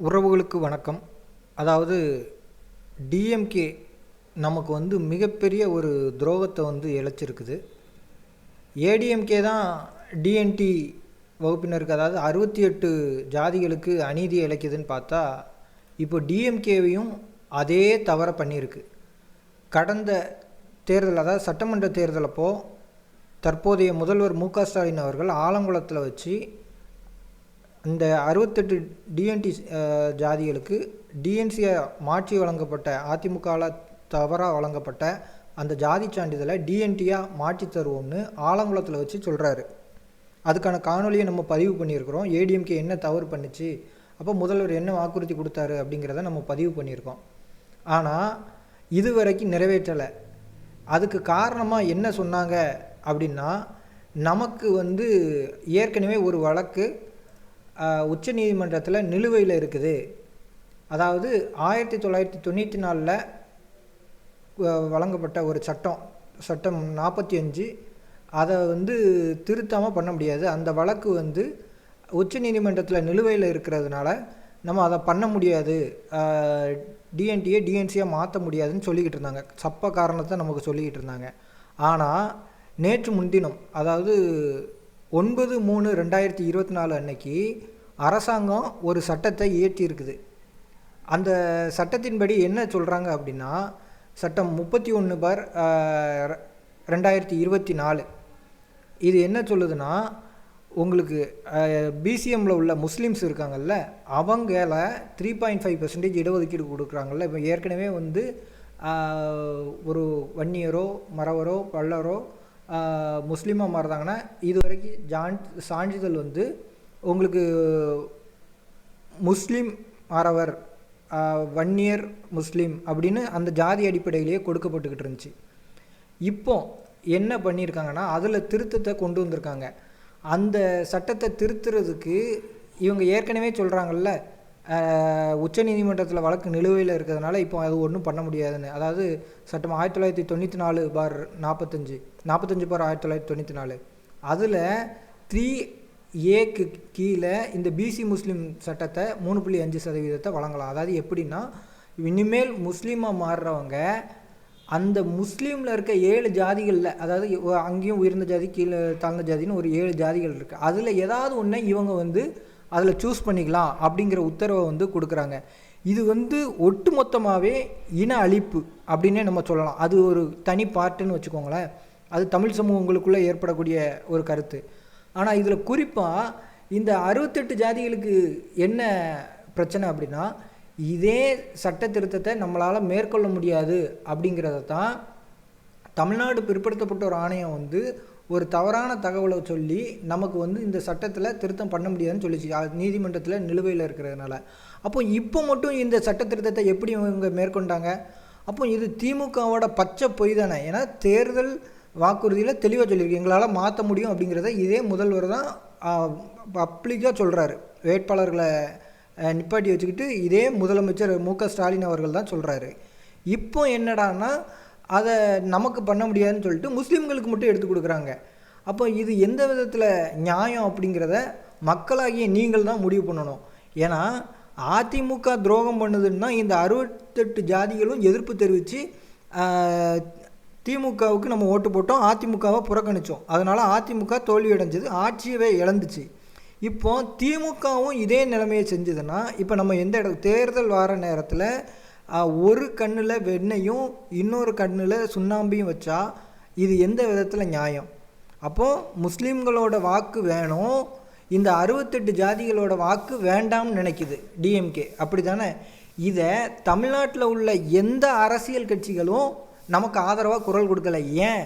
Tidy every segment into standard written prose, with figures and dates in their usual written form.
உறவுகளுக்கு வணக்கம். அதாவது டிஎம்கே நமக்கு மிகப்பெரிய ஒரு துரோகத்தை இழைச்சிருக்குது. ஏடிஎம்கே தான் டிஎன்டி வகுப்பினருக்கு, அதாவது 68 ஜாதிகளுக்கு அநீதியை இழைக்குதுன்னு பார்த்தா, இப்போ டிஎம்கேவையும் அதே தவறை பண்ணியிருக்கு. கடந்த தேர்தல், அதாவது சட்டமன்ற தேர்தலப்போ தற்போதைய முதல்வர் மு க ஸ்டாலின் அவர்கள் ஆலங்குளத்தில் வச்சு இந்த 68 டிஎன்டி ஜாதிகளுக்கு டிஎன்சியாக மாற்றி வழங்கப்பட்ட, அதிமுகவில் தவறாக வழங்கப்பட்ட அந்த ஜாதி சான்றிதழை டிஎன்டியாக மாற்றி தருவோம்னு ஆலங்குளத்தில் வச்சு சொல்கிறாரு. அதுக்கான காணொலியை நம்ம பதிவு பண்ணியிருக்கிறோம். ஏடிஎம்கே என்ன தவறு பண்ணிச்சு, அப்போ முதல்வர் என்ன வாக்குறுதி கொடுத்தாரு அப்படிங்கிறத நம்ம பதிவு பண்ணியிருக்கோம். ஆனால் இது வரைக்கும் நிறைவேற்றலை. அதுக்கு காரணமாக என்ன சொன்னாங்க அப்படின்னா, நமக்கு ஏற்கனவே ஒரு வழக்கு உச்ச நீதிமன்றத்தில் நிலுவையில் இருக்குது. அதாவது 1994 வழங்கப்பட்ட ஒரு சட்டம் 45, அதை திருத்தாமல் பண்ண முடியாது. அந்த வழக்கு உச்ச நீதிமன்றத்தில் நிலுவையில் இருக்கிறதுனால நம்ம அதை பண்ண முடியாது, டிஎன்டியை டிஎன்சியாக மாற்ற முடியாதுன்னு சொல்லிக்கிட்டு இருந்தாங்க. சப்ப காரணத்தை நமக்கு சொல்லிக்கிட்டு இருந்தாங்க. ஆனால் நேற்று முன்தினம், அதாவது 9/3/2024 அன்னைக்கு அரசாங்கம் ஒரு சட்டத்தை இயற்றியிருக்குது. அந்த சட்டத்தின்படி என்ன சொல்கிறாங்க அப்படின்னா, சட்டம் 31/2024 இது என்ன சொல்லுதுன்னா, உங்களுக்கு பிசிஎம்மில் உள்ள முஸ்லீம்ஸ் இருக்காங்கல்ல, அவங்கள 3.5% இடஒதுக்கீடு கொடுக்குறாங்கல்ல. இப்போ ஏற்கனவே ஒரு வன்னியரோ மறவரோ பல்லரோ முஸ்லீமாக மாறுதாங்கன்னா, இது வரைக்கும் சான்றிதழ் உங்களுக்கு முஸ்லீம் மறவர் வன்னியர் முஸ்லீம் அப்படின்னு அந்த ஜாதி அடிப்படையிலேயே கொடுக்கப்பட்டுக்கிட்டு இருந்துச்சு. இப்போ என்ன பண்ணியிருக்காங்கன்னா, அதில் திருத்தத்தை கொண்டு வந்திருக்காங்க. அந்த சட்டத்தை திருத்துறதுக்கு இவங்க ஏற்கனவே சொல்கிறாங்கல்ல, உச்சநீதிமன்றத்தில் வழக்கு நிலுவையில் இருக்கிறதுனால இப்போ அது ஒன்றும் பண்ண முடியாதுன்னு. அதாவது சட்டம் 1994/45/1994 அதில் 3A கீழே இந்த பிசி முஸ்லீம் சட்டத்தை 3.5% வழங்கலாம். அதாவது எப்படின்னா, இனிமேல் முஸ்லீமாக மாறுறவங்க அந்த முஸ்லீமில் இருக்க 7 ஜாதிகளில், அதாவது அங்கேயும் உயர்ந்த ஜாதி கீழே தாழ்ந்த ஜாதின்னு ஒரு 7 ஜாதிகள் இருக்குது, அதில் ஏதாவது ஒன்று இவங்க அதில் சூஸ் பண்ணிக்கலாம் அப்படிங்கிற உத்தரவை கொடுக்குறாங்க. இது ஒட்டு மொத்தமாகவே இன அழிப்பு அப்படின்னே நம்ம சொல்லலாம். அது ஒரு தனி பார்ட்டுன்னு வச்சுக்கோங்களேன். அது தமிழ் சமூகங்களுக்குள்ளே ஏற்படக்கூடிய ஒரு கருத்து. ஆனால் இதில் குறிப்பாக இந்த 68 ஜாதிகளுக்கு என்ன பிரச்சனை அப்படின்னா, இதே சட்ட திருத்தத்தை நம்மளால் மேற்கொள்ள முடியாது அப்படிங்கிறத தான் தமிழ்நாடு பிற்படுத்தப்பட்ட ஒரு ஆணையம் ஒரு தவறான தகவலை சொல்லி நமக்கு இந்த சட்டத்தில் திருத்தம் பண்ண முடியாதுன்னு சொல்லிச்சு, நீதிமன்றத்தில் நிலுவையில் இருக்கிறதுனால. அப்போ இப்போ மட்டும் இந்த சட்ட திருத்தத்தை எப்படி இவங்க மேற்கொண்டாங்க? அப்போ இது திமுகவோட பச்சை பொய் தானே. ஏன்னா தேர்தல் வாக்குறுதியில் தெளிவாக சொல்லியிருக்கு, எங்களால் மாற்ற முடியும் அப்படிங்கிறத இதே முதல்வர் தான் பப்ளிக்காக சொல்கிறாரு. வேட்பாளர்களை நிப்பாட்டி வச்சுக்கிட்டு இதே முதலமைச்சர் மு க ஸ்டாலின் அவர்கள் தான் சொல்கிறாரு. இப்போ என்னடான்னா, அதை நமக்கு பண்ண முடியாதுன்னு சொல்லிட்டு முஸ்லீம்களுக்கு மட்டும் எடுத்து கொடுக்குறாங்க. அப்போ இது எந்த விதத்தில் நியாயம் அப்படிங்கிறத மக்களாகிய நீங்கள் தான் முடிவு பண்ணணும். ஏன்னா அதிமுக துரோகம் பண்ணுதுன்னா இந்த 68 ஜாதிகளும் எதிர்ப்பு தெரிவித்து திமுகவுக்கு நம்ம ஓட்டு போட்டோம், அதிமுகவை புறக்கணித்தோம். அதனால் அதிமுக தோல்வி அடைஞ்சது, ஆட்சியவே இழந்துச்சு. இப்போ திமுகவும் இதே நிலைமையை செஞ்சதுன்னா, இப்போ நம்ம எந்த தேர்தல் வர நேரத்தில் ஒரு கண்ணில் வெண்ணையும் இன்னொரு கண்ணில் சுண்ணாம்பையும் வச்சா இது எந்த விதத்தில் நியாயம்? அப்போது முஸ்லீம்களோட வாக்கு வேணும், இந்த 68 ஜாதிகளோட வாக்கு வேண்டாம்னு நினைக்குது டிஎம்கே, அப்படி தானே? இதை தமிழ்நாட்டில் உள்ள எந்த அரசியல் கட்சிகளும் நமக்கு ஆதரவாக குரல் கொடுக்கல. ஏன்?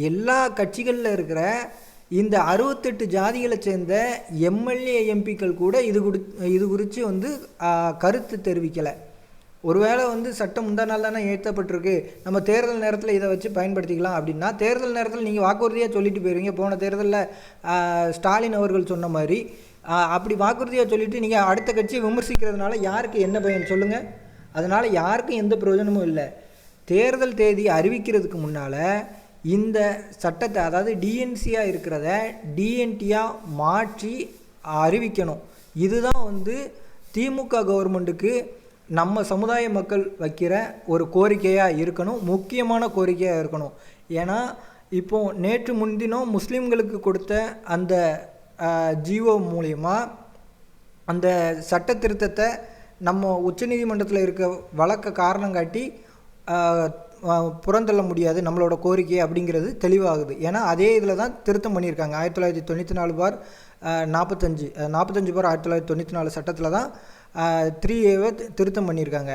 எல்லா கட்சிகளில் இருக்கிற இந்த 68 ஜாதிகளை சேர்ந்த எம்எல்ஏ எம்பிக்கள் கூட இது குறித்து கருத்து தெரிவிக்கலை. ஒருவேளை சட்டம் முந்தா நாள் தானே ஏற்றப்பட்டிருக்கு, நம்ம தேர்தல் நேரத்தில் இதை வச்சு பயன்படுத்திக்கலாம் அப்படின்னா, தேர்தல் நேரத்தில் நீங்கள் வாக்குறுதியாக சொல்லிட்டு போயிருவீங்க. போன தேர்தலில் ஸ்டாலின் அவர்கள் சொன்ன மாதிரி அப்படி வாக்குறுதியாக சொல்லிவிட்டு நீங்கள் அடுத்த கட்சியை விமர்சிக்கிறதுனால யாருக்கு என்ன பயன் சொல்லுங்கள்? அதனால் யாருக்கும் எந்த பிரயோஜனமும் இல்லை. தேர்தல் தேதி அறிவிக்கிறதுக்கு முன்னால் இந்த சட்டத்தை, அதாவது டிஎன்சியாக இருக்கிறத டிஎன்டியாக மாற்றி அறிவிக்கணும். இதுதான் திமுக கவர்மெண்ட்டுக்கு நம்ம சமுதாய மக்கள் வைக்கிற ஒரு கோரிக்கையாக இருக்கணும், முக்கியமான கோரிக்கையாக இருக்கணும். ஏன்னா இப்போது நேற்று முன்தினம் முஸ்லீம்களுக்கு கொடுத்த அந்த ஜிஓ மூலயமா அந்த சட்ட திருத்தத்தை நம்ம உச்சநீதிமன்றத்தில் இருக்க வழக்க காரணம் காட்டி புறந்தள்ள முடியாது நம்மளோட கோரிக்கை அப்படிங்கிறது தெளிவாகுது. ஏன்னா அதே இதில் தான் திருத்தம் பண்ணியிருக்காங்க. 1994/45 1994 சட்டத்தில் தான் 3A திருத்தம் பண்ணியிருக்காங்க.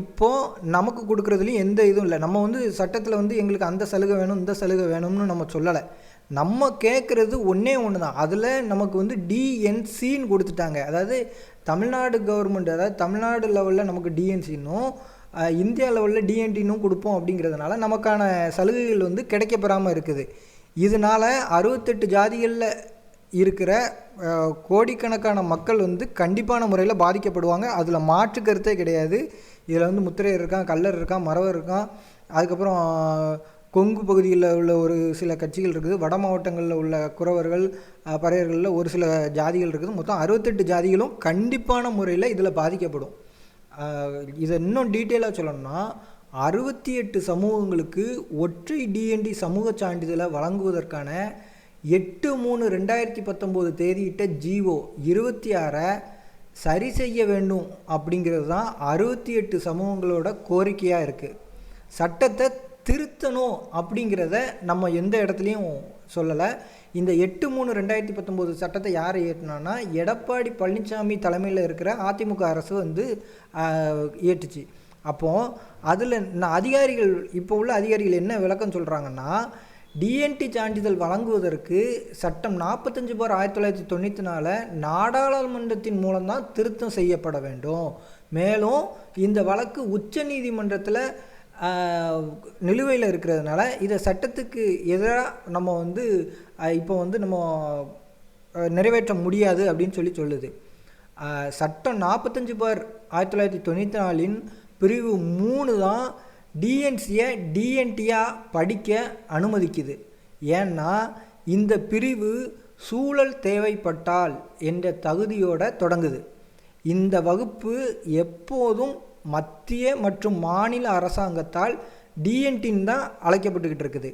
இப்போது நமக்கு கொடுக்குறதுலையும் எந்த இதுவும் இல்லை. நம்ம வந்து சட்டத்தில் வந்து எங்களுக்கு அந்த சலுகை வேணும் இந்த சலுகை வேணும்னு நம்ம சொல்லலை. நம்ம கேட்குறது ஒன்றே ஒன்று தான். அதில் நமக்கு வந்து டிஎன்சின்னு கொடுத்துட்டாங்க. அதாவது தமிழ்நாடு கவர்மெண்ட், அதாவது தமிழ்நாடு லெவலில் நமக்கு டிஎன்சின்னும் இந்தியா லெவலில் டிஎன்டின்னும் கொடுப்போம். அப்படிங்கிறதுனால நமக்கான சலுகைகள் வந்து கிடைக்கப்பெறாமல் இருக்குது. இதனால் 68 ஜாதிகளில் இருக்கிற கோடிக்கணக்கான மக்கள் வந்து கண்டிப்பான முறையில் பாதிக்கப்படுவாங்க. அதில் மாற்று கருத்தே கிடையாது. இதில் வந்து முத்திரையர் இருக்கான், கல்லர் இருக்கான், மறவர் இருக்கான், அதுக்கப்புறம் கொங்கு பகுதியில் உள்ள ஒரு சில கட்சிகள் இருக்குது, வட மாவட்டங்களில் உள்ள குறவர்கள் பறையர்களில் ஒரு சில ஜாதிகள் இருக்குது. மொத்தம் 68 ஜாதிகளும் கண்டிப்பான முறையில் இதில் பாதிக்கப்படும். இதை இன்னும் டீட்டெயிலாக சொல்லணும்னா 68 சமூகங்களுக்கு ஒற்றை டிஎன்டி சமூக சான்றிதழை வழங்குவதற்கான 8/3/2019 தேதியிட்ட ஜிஓ 26 சரி செய்ய வேண்டும் அப்படிங்கிறது தான் 68 சமூகங்களோட கோரிக்கையாக இருக்குது. சட்டத்தை திருத்தணும் அப்படிங்கிறத நம்ம எந்த இடத்துலையும் சொல்லலை. இந்த 8/3/2019 சட்டத்தை யார் இயற்றினான்னா எடப்பாடி பழனிசாமி தலைமையில் இருக்கிற அதிமுக அரசு வந்து இயற்றுச்சு. அப்போது அதில் அதிகாரிகள், இப்போ உள்ள அதிகாரிகள் என்ன விளக்கம் சொல்கிறாங்கன்னா, டிஎன்டி சான்றிதழ் வழங்குவதற்கு சட்டம் 45/1994 நாடாளுமன்றத்தின் மூலம்தான் திருத்தம் செய்யப்பட வேண்டும். மேலும் இந்த வழக்கு உச்ச நீதிமன்றத்தில் நிலுவையில் இருக்கிறதுனால இதை சட்டத்துக்கு எதிராக நம்ம வந்து இப்போ வந்து நம்ம நிறைவேற்ற முடியாது அப்படின்னு சொல்லுது. சட்டம் 45/1994 பிரிவு 3 தான் டிஎன்சியை டிஎன்டியாக படிக்க அனுமதிக்குது. ஏன்னா இந்த பிரிவு சூழல் தேவைப்பட்டால் என்ற தகுதியோடு தொடங்குது. இந்த வகுப்பு எப்போதும் மத்திய மற்றும் மாநில அரசாங்கத்தால் டிஎன்டின்னு தான் அழைக்கப்பட்டுக்கிட்டு இருக்குது.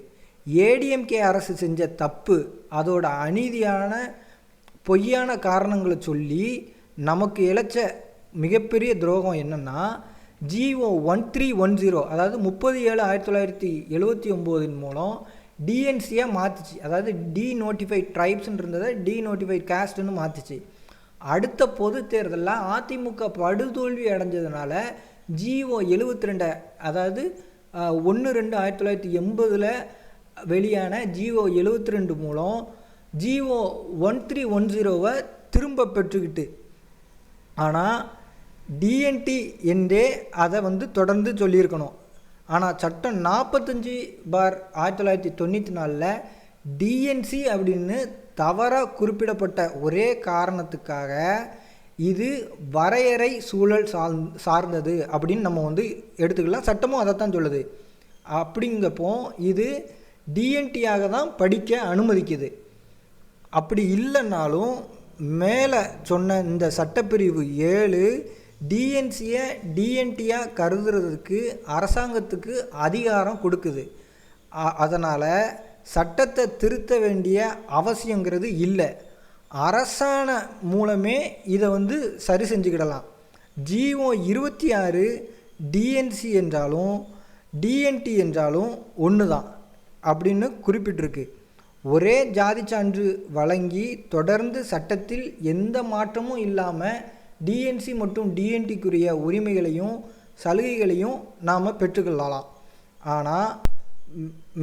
ஏடிஎம்கே அரசு செஞ்ச தப்பு, அதோட அநீதியான பொய்யான காரணங்களை சொல்லி நமக்கு இழைச்ச மிகப்பெரிய துரோகம் என்னென்னா, ஜிஓ 1310 அதாவது 30/7/1979 மூலம் டிஎன்சியாக மாற்றிச்சு. அதாவது டிநோட்டிஃபைட் ட்ரைப்ஸ்ன்னு இருந்ததை டிநோட்டிஃபைட் காஸ்ட்னு மாற்றிச்சு. அடுத்த பொது தேர்தலில் அதிமுக படுதோல்வி அடைஞ்சதுனால ஜிஓ 72 அதாவது 1/2/1980 வெளியான ஜிஓ 72 மூலம் ஜிஓ 1310 திரும்ப பெற்றுக்கிட்டு, ஆனால் டிஎன்டி என்றே அதை வந்து தொடர்ந்து சொல்லியிருக்கணும். ஆனால் சட்டம் 45/1994 டிஎன்சி அப்படின்னு தவறாக குறிப்பிடப்பட்ட ஒரே காரணத்துக்காக இது வரையறை சூழல் சார்ந்தது அப்படின்னு நம்ம வந்து எடுத்துக்கலாம். சட்டமும் அதைத்தான் சொல்லுது. அப்படிங்கப்போ இது டிஎன்டியாக தான் படிக்க அனுமதிக்குது. அப்படி இல்லைன்னாலும் மேலே சொன்ன இந்த சட்டப்பிரிவு 7 டிஎன்சியை டிஎன்டியாக கருதுறதுக்கு அரசாங்கத்துக்கு அதிகாரம் கொடுக்குது. அதனால் சட்டத்தை திருத்த வேண்டிய அவசியங்கிறது இல்லை. அரசாண மூலமே இதை வந்து சரி செஞ்சுக்கிடலாம். ஜிஓ 26 டிஎன்சி என்றாலும் டிஎன்டி என்றாலும் ஒன்று தான் அப்படின்னு குறிப்பிட்டிருக்கு. ஒரே ஜாதி சான்று வழங்கி தொடர்ந்து சட்டத்தில் எந்த மாற்றமும் இல்லாமல் டிஎன்சி மற்றும் டிஎன்டிக்குரிய உரிமைகளையும் சலுகைகளையும் நாம் பெற்றுக்கொள்ளலாம். ஆனால்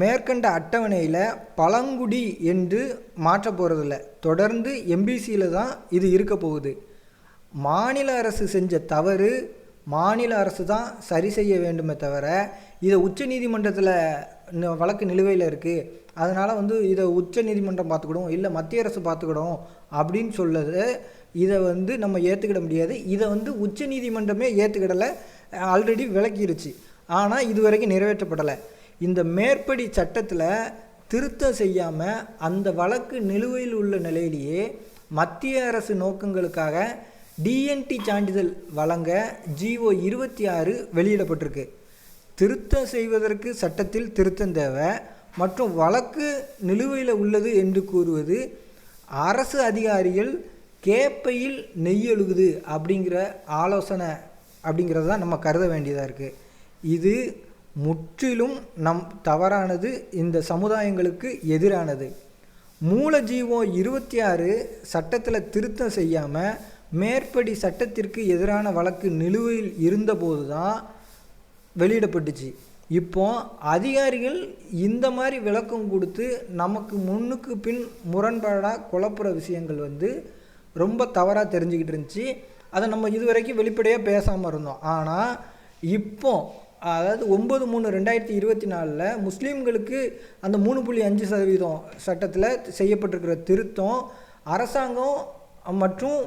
மேற்கண்ட அட்டவணையில் பழங்குடி என்று மாற்ற போகிறதில்ல. தொடர்ந்து எம்பிசியில் தான் இது இருக்க போகுது. மாநில அரசு செஞ்ச தவறு மாநில அரசு தான் சரி செய்ய வேண்டுமே தவிர, இதை உச்ச நீதிமன்றத்தில் வழக்கு நிலுவையில் இருக்குது, அதனால் வந்து இதை உச்ச நீதிமன்றம் பார்த்துக்கிடும் இல்லை மத்திய அரசு பார்த்துக்கிடும் அப்படின்னு சொல்லுது. இதை வந்து நம்ம ஏற்றுக்கிட முடியாது. இதை வந்து உச்ச நீதிமன்றமே ஏற்றுக்கிடலை, ஆல்ரெடி விளக்கிருச்சு. ஆனால் இது வரைக்கும் நிறைவேற்றப்படலை. இந்த மேற்படி சட்டத்தில் திருத்தம் செய்யாமல் அந்த வழக்கு நிலுவையில் உள்ள நிலையிலேயே மத்திய அரசு நோக்கங்களுக்காக டிஎன்டி சான்றிதழ் வழங்க ஜிஓ 26 வெளியிடப்பட்டிருக்கு. திருத்தம் செய்வதற்கு சட்டத்தில் திருத்தம் தேவை மற்றும் வழக்கு நிலுவையில் உள்ளது என்று கூறுவது அரசு அதிகாரிகள் கேப்பையில் நெய்யொழுகுது அப்படிங்கிற ஆலோசனை அப்படிங்கிறது தான் நம்ம கருத வேண்டியதாக இருக்குது. இது முற்றிலும் தவறானது, இந்த சமுதாயங்களுக்கு எதிரானது. மூல ஜிஓ 26 சட்டத்தில் திருத்தம் செய்யாமல் மேற்படி சட்டத்திற்கு எதிரான வழக்கு நிலுவையில் இருந்தபோது தான் வெளியிடப்பட்டுச்சு. இப்போ அதிகாரிகள் இந்த மாதிரி விளக்கம் கொடுத்து நமக்கு முன்னுக்கு பின் முரண்பாடாக குழப்புற விஷயங்கள் ரொம்ப தவறாக தெரிஞ்சுக்கிட்டு இருந்துச்சு. அதை நம்ம இதுவரைக்கும் வெளிப்படையாக பேசாமல் இருந்தோம். ஆனால் இப்போ அதாவது 9/3/2024 முஸ்லீம்களுக்கு அந்த 3.5% சட்டத்தில் செய்யப்பட்டிருக்கிற திருத்தம் அரசாங்கம் மற்றும்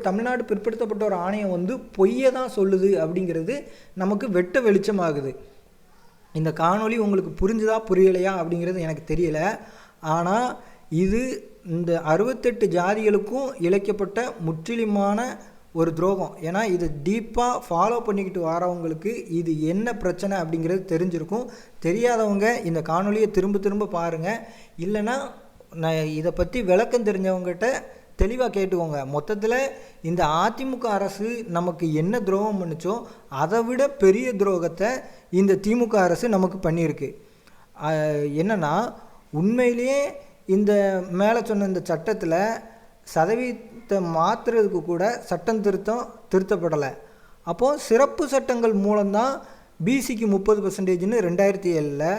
தமிழ்நாடு பிற்படுத்தப்பட்ட ஒரு ஆணையம் பொய்யை தான் சொல்லுது அப்படிங்கிறது நமக்கு வெட்ட வெளிச்சமாகுது. இந்த காணொளி உங்களுக்கு புரிஞ்சுதா புரியலையா அப்படிங்கிறது எனக்கு தெரியல. ஆனால் இது இந்த 68 ஜாதிகளுக்கும் இழைக்கப்பட்ட முற்றிலுமான ஒரு துரோகம். ஏன்னா இது டீப்பாக ஃபாலோ பண்ணிக்கிட்டு வரவங்களுக்கு இது என்ன பிரச்சனை அப்படிங்கிறது தெரிஞ்சிருக்கும். தெரியாதவங்க இந்த காணொலியை திரும்ப திரும்ப பாருங்கள். இல்லைன்னா நான் இதை பற்றி விளக்கம் தெரிஞ்சவங்ககிட்ட தெளிவாக கேட்டுக்கோங்க. மொத்தத்தில் இந்த அதிமுக அரசு நமக்கு என்ன துரோகம் பண்ணிச்சோ அதை விட பெரிய துரோகத்தை இந்த திமுக அரசு நமக்கு பண்ணியிருக்கு. என்னென்னா உண்மையிலேயே இந்த மேலே சொன்ன இந்த சட்டத்தில் சதவீதத்தை மாற்றுறதுக்கு கூட சட்டம் திருத்தப்படலை. அப்போது சிறப்பு சட்டங்கள் மூலம்தான் பிசிக்கு 30%ன்னு 2007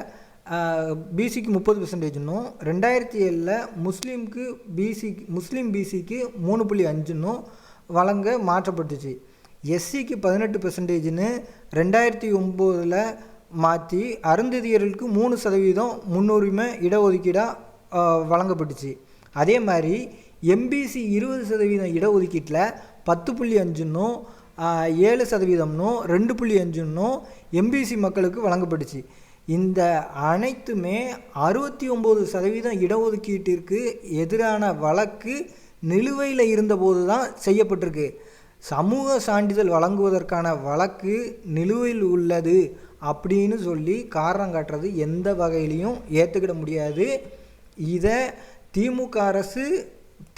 பிசிக்கு 30%ன்னும் 2007 முஸ்லீம் பிசிக்கு 3.5ன்னு வழங்க மாற்றப்பட்டுச்சு. எஸ்சிக்கு 18%ன்னு 2009 மாற்றி அருந்ததியர்களுக்கு 3% முன்னுரிமை இடஒதுக்கீடாக வழங்கப்பட்டுச்சு. அதே மாதிரி எம்பிசி 20% இடஒதுக்கீட்டில் 10.5ன்னும் 7%ன்னும் 2.5ன்னும் எம்பிசி மக்களுக்கு வழங்கப்பட்டுச்சு. இந்த அனைத்துமே 69% இடஒதுக்கீட்டிற்கு எதிரான வழக்கு நிலுவையில் இருந்தபோது தான் செய்யப்பட்டிருக்கு. சமூக சான்றிதழ் வழங்குவதற்கான வழக்கு நிலுவையில் உள்ளது அப்படின்னு சொல்லி காரணம் காட்டுறது எந்த வகையிலையும் ஏற்றுக்கிட முடியாது. இதை திமுக அரசு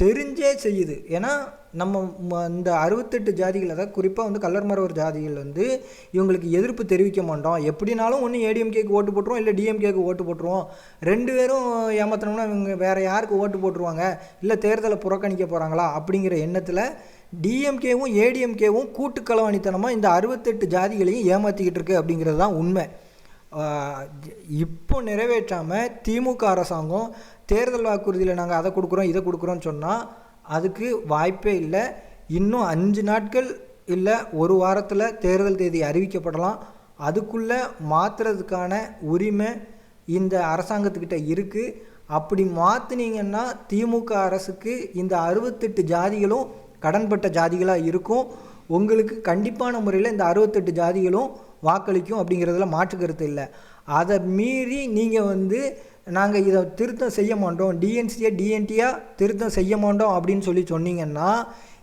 தெரிஞ்சே செய்யுது. ஏன்னா நம்ம இந்த 68 ஜாதிகள், அதாவது குறிப்பாக கள்ளர்மறவர் ஜாதிகள் இவங்களுக்கு எதிர்ப்பு தெரிவிக்க மாட்டோம், எப்படினாலும் ஒன்று ஏடிஎம்கேக்கு ஓட்டு போட்டுருவோம் இல்லை டிஎம்கேக்கு ஓட்டு போட்டுருவோம், 2 பேரும் ஏமாத்தினோம்னா இவங்க வேறு யாருக்கு ஓட்டு போட்டுருவாங்க, இல்லை தேர்தலை புறக்கணிக்க போகிறாங்களா அப்படிங்கிற எண்ணத்தில் டிஎம்கேவும் ஏடிஎம்கேவும் கூட்டுக்களவாணித்தனமாக இந்த 68 ஜாதிகளையும் ஏமாற்றிக்கிட்டு இருக்கு அப்படிங்கிறது தான் உண்மை. இப்போ நிறைவேற்றாமல் திமுக அரசாங்கம் தேர்தல் வாக்குறுதியில் நாங்கள் அதை கொடுக்குறோம் இதை கொடுக்குறோன்னு சொன்னால் அதுக்கு வாய்ப்பே இல்லை. இன்னும் 5 நாட்கள் இல்லை 1 வாரத்தில் தேர்தல் தேதி அறிவிக்கப்படலாம். அதுக்குள்ளே மாற்றுறதுக்கான உரிமை இந்த அரசாங்கத்துக்கிட்ட இருக்குது. அப்படி மாற்றினீங்கன்னா திமுக அரசுக்கு இந்த 68 ஜாதிகளும் கடன்பட்ட ஜாதிகளாக இருக்கும். உங்களுக்கு கண்டிப்பான முறையில் இந்த 68 ஜாதிகளும் வாக்களிக்கும் அப்படிங்கிறதுல மாற்று கருத்து இல்லை. அதை மீறி நீங்கள் நாங்கள் இதை திருத்தம் செய்ய மாட்டோம், டிஎன்டியாக திருத்தம் செய்ய மாட்டோம் அப்படின்னு சொன்னீங்கன்னா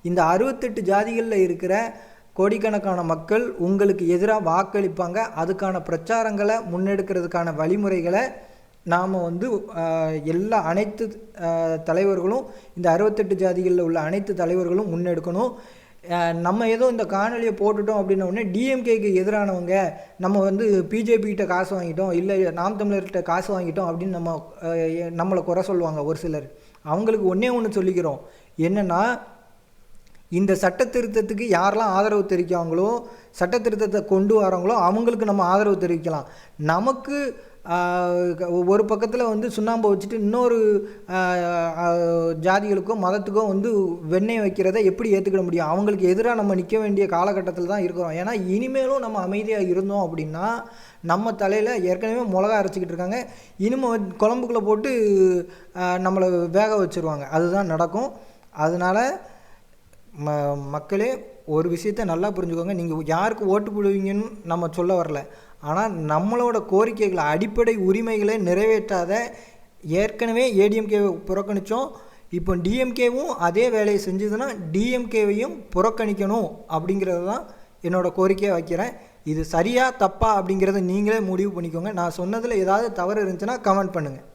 இந்த 68 ஜாதிகளில் இருக்கிற கோடிக்கணக்கான மக்கள் உங்களுக்கு எதிராக வாக்களிப்பாங்க. அதுக்கான பிரச்சாரங்களை முன்னெடுக்கிறதுக்கான வழிமுறைகளை நாம் அனைத்து தலைவர்களும் இந்த 68 ஜாதிகளில் உள்ள அனைத்து தலைவர்களும் முன்னெடுக்கணும். நம்ம ஏதோ இந்த காணொலியை போட்டுட்டோம் அப்படின்ன உடனே டிஎம்கேக்கு எதிரானவங்க நம்ம பிஜேபிகிட்ட காசு வாங்கிட்டோம் இல்லை நாம் தமிழர்கிட்ட காசு வாங்கிட்டோம் அப்படின்னு நம்மளை குறை சொல்லுவாங்க ஒரு சிலர். அவங்களுக்கு ஒன்று சொல்லிக்கிறோம், என்னென்னா இந்த சட்ட திருத்தத்துக்கு யாரெல்லாம் ஆதரவு தெரிவிக்காங்களோ, சட்ட திருத்தத்தை கொண்டு வரவங்களோ அவங்களுக்கு நம்ம ஆதரவு தெரிவிக்கலாம். நமக்கு ஒரு பக்கத்தில் சுண்ணாம்பை வச்சுட்டு இன்னொரு ஜாதிகளுக்கோ மதத்துக்கோ வெண்ணெய் வைக்கிறத எப்படி ஏற்றுக்கிட முடியும்? அவங்களுக்கு எதிராக நம்ம நிற்க வேண்டிய காலகட்டத்தில் தான் இருக்கிறோம். ஏன்னா இனிமேலும் நம்ம அமைதியாக இருந்தோம் அப்படின்னா நம்ம தலையில் ஏற்கனவே மிளகா அரைச்சிக்கிட்டு இருக்காங்க, இனிமேல் குழம்புக்குள்ளே போட்டு நம்மளை வேக வச்சுருவாங்க. அதுதான் நடக்கும். அதனால் மக்களே ஒரு விஷயத்தை நல்லா புரிஞ்சுக்கோங்க. நீங்கள் யாருக்கு ஓட்டு போடுவீங்கன்னு நம்ம சொல்ல வரல, ஆனால் நம்மளோட கோரிக்கைகளை அடிப்படை உரிமைகளை நிறைவேற்றாத ஏற்கனவே ஏடிஎம்கே புறக்கணித்தோம், இப்போ டிஎம்கேவும் அதே வேலையை செஞ்சதுன்னா டிஎம்கேவையும் புறக்கணிக்கணும் அப்படிங்கிறது தான் என்னோடய கோரிக்கையாக வைக்கிறேன். இது சரியா தப்பா அப்படிங்கிறத நீங்களே முடிவு பண்ணிக்கோங்க. நான் சொன்னதில் ஏதாவது தவறு இருந்துச்சுன்னா கமெண்ட் பண்ணுங்கள்.